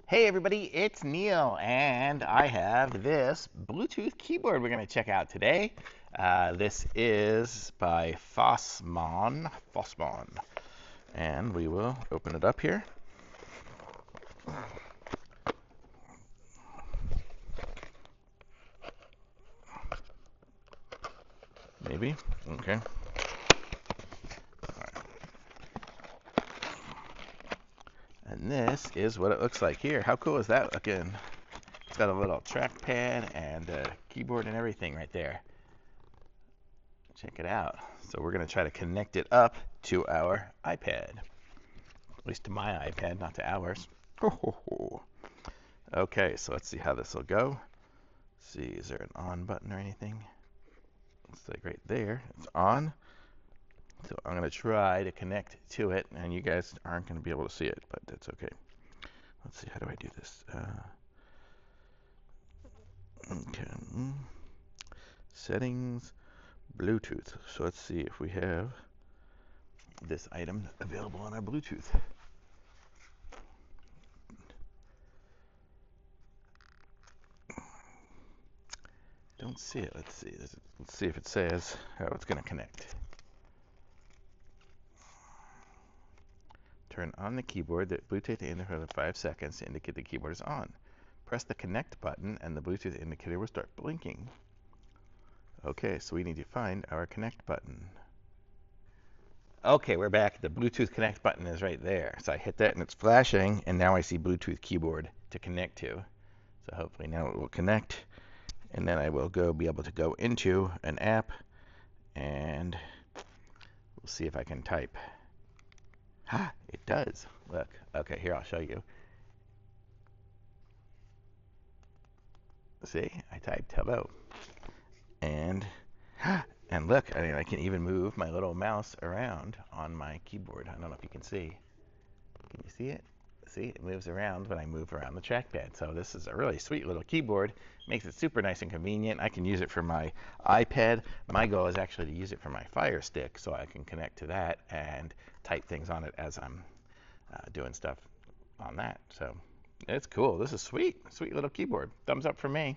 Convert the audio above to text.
Hey everybody, it's Neil, and I have this Bluetooth keyboard we're going to check out today. This is by Fosmon, and we will open it up here. Maybe, okay. And this is what it looks like here. How cool is that looking? It's got a little trackpad and a keyboard and everything right there. Check it out. So we're going to try to connect it up to our iPad. At least to my iPad, not to ours. Okay, so let's see how this will go. Let's see, is there an on button or anything? It's like right there. It's on. So I'm going to try to connect to it, and you guys aren't going to be able to see it, but that's okay. Let's see, how do I do this? Okay. Settings, Bluetooth. So let's see if we have this item available on our Bluetooth. Don't see it. Let's see. Let's see if it says how it's going to connect. Turn on the keyboard. The Bluetooth indicator for 5 seconds to indicate the keyboard is on. Press the connect button and the Bluetooth indicator will start blinking. Okay, so we need to find our connect button. Okay, we're back. The Bluetooth connect button is right there. So I hit that and it's flashing, and now I see Bluetooth keyboard to connect to. So hopefully now it will connect, and then I will be able to go into an app, and we'll see if I can type. Ah, it does. Look. Okay, here I'll show you. See, I typed hello. And look, I mean, I can even move my little mouse around on my keyboard. I don't know if you can see. Can you see it? See, it moves around when I move around the trackpad. So this is a really sweet little keyboard. Makes it super nice and convenient. I can use it for my iPad. My goal is actually to use it for my Fire Stick, so I can connect to that and type things on it as I'm doing stuff on that. So it's cool. This is sweet. Sweet little keyboard. Thumbs up for me.